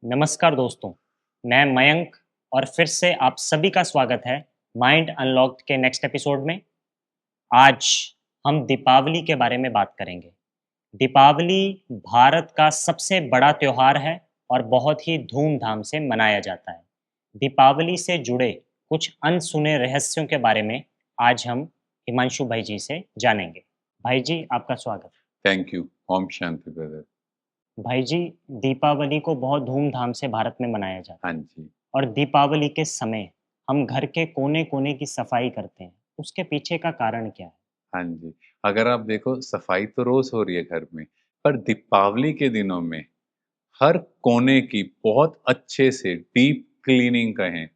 नमस्कार दोस्तों, मैं मयंक और फिर से आप सभी का स्वागत है माइंड अनलॉक्ड के नेक्स्ट एपिसोड में। आज हम दीपावली के बारे में बात करेंगे। दीपावली भारत का सबसे बड़ा त्योहार है और बहुत ही धूमधाम से मनाया जाता है। दीपावली से जुड़े कुछ अनसुने रहस्यों के बारे में आज हम हिमांशु भाई जी से जानेंगे। भाई जी, आपका स्वागत। Thank you. Om Shanti brother. भाई जी, दीपावली को बहुत धूमधाम से भारत में मनाया जाता हाँ है। जी। और दीपावली के समय हम घर के कोने-कोने की सफाई करते हैं। उसके पीछे का कारण क्या है? हाँ जी। अगर आप देखो सफाई तो रोज़ हो रही है घर में, पर दीपावली के दिनों में हर कोने की बहुत अच्छे से डीप क्लीनिंग कहें,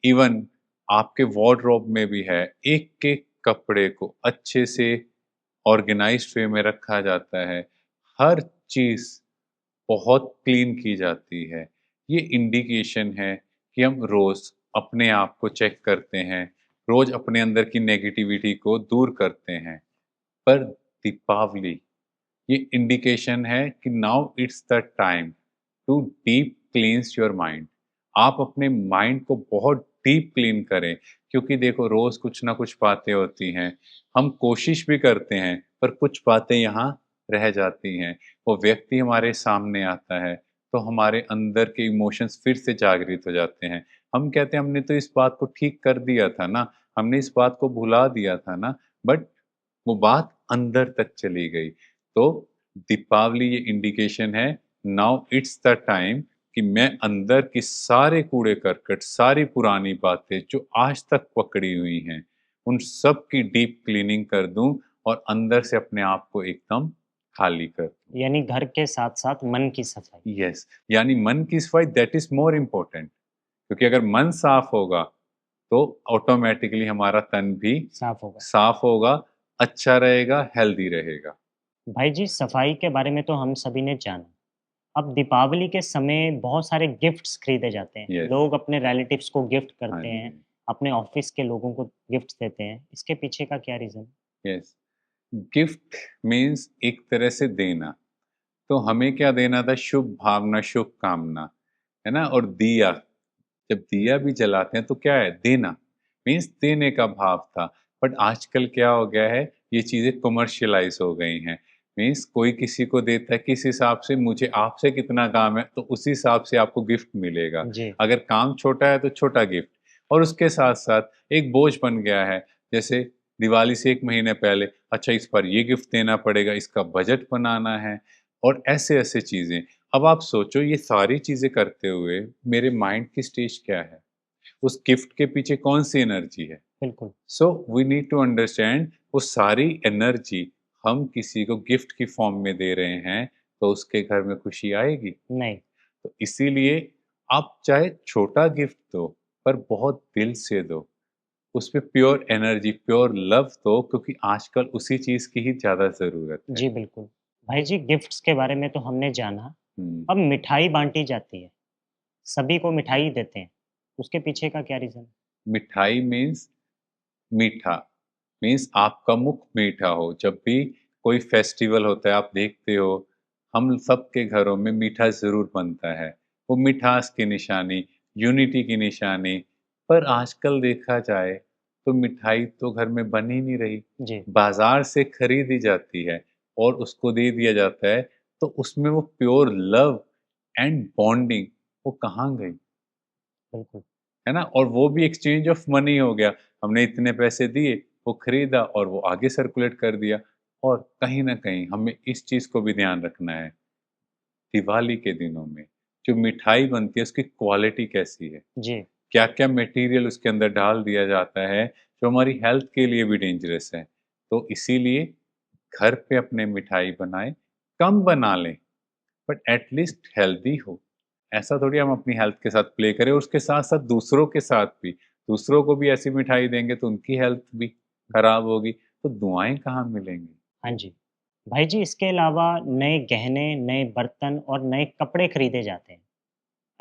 इवन आपके वार्डरोब में भी है, एक-एक कपड़े को अच्छे से ऑर्गेनाइज़्ड वे में रखा जाता है। हर चीज़ बहुत क्लीन की जाती है। ये इंडिकेशन है कि हम रोज़ अपने आप को चेक करते हैं, रोज़ अपने अंदर की नेगेटिविटी को दूर करते हैं। पर दीपावली ये इंडिकेशन है कि now it's the time to deep cleanse your mind. आप अपने माइंड को बहुत डीप क्लीन करें, क्योंकि देखो रोज़ कुछ ना कुछ बातें होती हैं। हम कोशिश भी करते हैं, पर कुछ बातें यहाँ रह जाती हैं। वो व्यक्ति हमारे सामने आता है, तो हमारे अंदर के इमोशंस फिर से जागृत हो जाते हैं। हम कहते हैं हमने तो इस बात को ठीक कर दिया था ना, हमने इस बात को भुला दिया था ना, बट वो बात अंदर तक चली गई। तो दीपावली ये इंडिकेशन है, नाउ इट्स द टाइम कि मैं अंदर की सारे कूड़े-करकट, सारी पुरानी बातें जो आज तक पकड़ी हुई हैं, उन सब की डीप क्लीनिंग कर दूँ और अंदर से अपने आप को एकदम खाली कर दूँ। यानी घर के साथ-साथ मन की सफाई। यस, यानी मन की सफाई दैट इज़ मोर इम्पोर्टेंट, क्योंकि अगर मन साफ होगा, तो ऑटोमैटिकली हमारा तन भी साफ होगा। साफ होगा, अच्छा रहेगा, हेल्दी रहेगा। भाई जी, सफाई के बारे में तो हम सभी ने जाना। अब दीपावली के समय बहुत सारे गिफ्ट्स खरीदे जाते हैं। यस। लोग अपने रिलेटिव्स को गिफ्ट हाँ करते हैं, जी। अपने ऑफ़िस के लोगों को गिफ्ट्स देते हैं। इसके पीछे का क्या रीज़न है? यस। गिफ्ट मीन्स एक तरह से देना। तो हमें क्या देना था? शुभ भावना, शुभकामना, है ना? और दिया, जब दिया भी जलाते हैं तो क्या है? देना, मीन्स देने का भाव था। बट आजकल क्या हो गया है? ये चीज़ें कमर्शियलाइज़ हो गई हैं। मीन्स कोई किसी को देता है किस हिसाब से, मुझे आपसे कितना काम है तो उस हिसाब से आपको गिफ्ट मिलेगा। जी, अगर काम छोटा है तो छोटा गिफ्ट, और उसके साथ-साथ एक बोझ बन गया है। जैसे दिवाली से 1 महीने पहले, अच्छा इस बार ये गिफ्ट देना पड़ेगा, इसका बजट बनाना है और ऐसे-ऐसे चीज़ें। अब आप सोचो ये सारी चीज़ें करते हुए मेरे माइंड की स्टेज क्या है? उस गिफ्ट के पीछे कौन-सी एनर्जी है? बिल्कुल। So we need to understand वो सारी एनर्जी हम किसी को गिफ्ट की फॉर्म में दे रहे हैं, तो उसके घर में खुशी आएगी। नहीं, तो इसीलिए आप चाहे छोटा गिफ्ट दो, पर बहुत दिल से दो। उसमें प्योर एनर्जी, प्योर लव दो, क्योंकि आजकल उसी चीज़ की ही ज़्यादा ज़रूरत है। जी बिल्कुल। भाई जी, गिफ्ट्स के बारे में तो हमने जाना। हुँ। अब मिठाई बाँटी जाती है। सभी को मिठाई देते हैं। उसके पीछे का क्या रीज़न है? मिठाई मीन्स मीठा, मीन्स आपका मुख मीठा हो। जब भी कोई फेस्टिवल होता है, आप देखते हो, हम सबके घरों में मीठा ज़रूर बनता है। वो मिठास की निशानी, यूनिटी की निशानी। पर आजकल देखा जाए, तो मिठाई तो घर में बन ही नहीं रही। जी, बाज़ार से खरीदी जाती है और उसको दे दिया जाता है, तो उसमें वो प्योर लव एंड बॉन्डिंग, वो कहाँ गई? बिल्कुल। है ना? और वो भी एक्सचेंज ऑफ मनी हो गया। हमने इतने पैसे दिए, वो खरीदा और वो आगे सर्कुलेट कर दिया। और कहीं न कहीं हमें इस चीज़ को भी ध्यान रखना है, दिवाली के दिनों में जो मिठाई बनती है उसकी क्वालिटी कैसी है? जी, क्या-क्या मटेरियल उसके अंदर डाल दिया जाता है, जो हमारी हेल्थ के लिए भी डेंजरस है। तो इसीलिए घर पे अपने मिठाई बनाएँ, कम बना लें, बट एट लीस्ट हेल्दी हो। ऐसा थोड़ी हम अपनी हेल्थ के साथ प्ले करें और उसके साथ-साथ दूसरों के साथ भी। दूसरों को भी ऐसी मिठाई देंगे तो उनकी हेल्थ भी खराब होगी, तो दुआएँ कहाँ मिलेंगी? हाँ जी। भाई जी, इसके अलावा नए गहने, नए बर्तन और नए कपड़े खरीदे जाते हैं।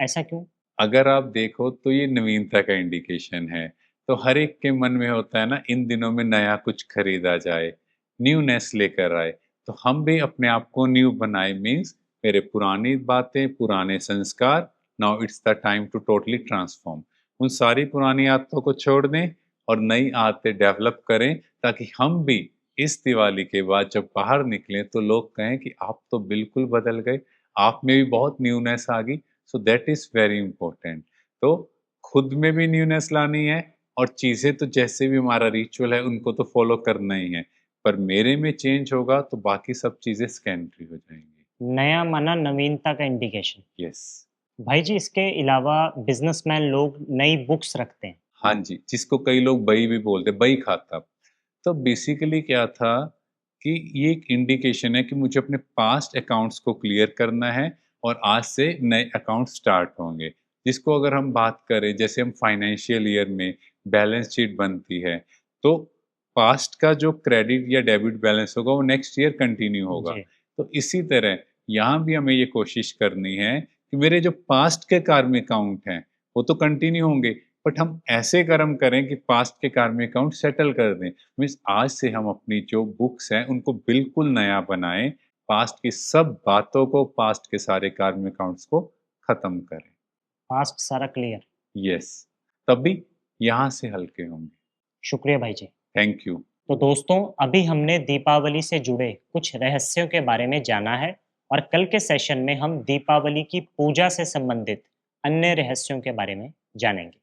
ऐसा क्यों? अगर आप देखो तो ये नवीनता का इंडिकेशन है। तो हर एक के मन में होता है ना, इन दिनों में नया कुछ खरीदा जाए, न्यूनेस लेकर आए। तो हम भी अपने आप को न्यू बनाएँ, मीन्स मेरे पुरानी बातें, पुराने संस्कार now it's the time to totally transform. उन सारी पुरानी आदतों को छोड़ दें और नई आदतें डेवलप करें, ताकि हम भी इस दिवाली के बाद जब बाहर निकलें तो लोग कहें कि आप तो बिल्कुल बदल गए, आप में भी बहुत न्यूनेस आ गई। So that is very important. तो खुद में भी न्यूनेस लानी है, और चीज़ें तो जैसे भी हमारा रिचुअल है उनको तो फॉलो करना ही है, पर मेरे में चेंज होगा तो बाकी सब चीज़ें सेकेंडरी हो जाएँगी। नया माना नवीनता का इंडिकेशन। यस। भाई जी, इसके अलावा बिजनेसमैन लोग नई बुक्स रखते हैं। हाँ जी, जिसको कई लोग बही भी बोलते हैं, बही खाता। तो बेसिकली क्या था कि ये एक इंडिकेशन है कि मुझे अपने पास्ट अकाउंट्स को क्लियर करना है और आज से नए अकाउंट स्टार्ट होंगे। जिसको अगर हम बात करें, जैसे हम फाइनेंशियल ईयर में बैलेंस शीट बनती है, तो पास्ट का जो क्रेडिट या डेबिट बैलेंस होगा वो नेक्स्ट ईयर कंटिन्यू होगा। जी। तो इसी तरह यहाँ भी हमें ये कोशिश करनी है कि मेरे जो पास्ट के कार्मिक अकाउंट हैं, वो तो कंटिन्यू होंगे, बट हम ऐसे कर्म करें कि पास्ट के कार्मिक अकाउंट सेटल कर दें। मीन्स आज से हम अपनी जो बुक्स हैं उनको बिल्कुल नया बनाएं, पास्ट की सब बातों को, पास्ट के सारे कार्मिक अकाउंट्स को खत्म करें। पास्ट सारा क्लियर। यस, तभी यहाँ से हल्के होंगे। शुक्रिया भाई जी। Thank you. तो दोस्तों, अभी हमने दीपावली से जुड़े कुछ रहस्यों के बारे में जाना है, और कल के सेशन में हम दीपावली की पूजा से संबंधित अन्य रहस्यों के बारे में जानेंगे।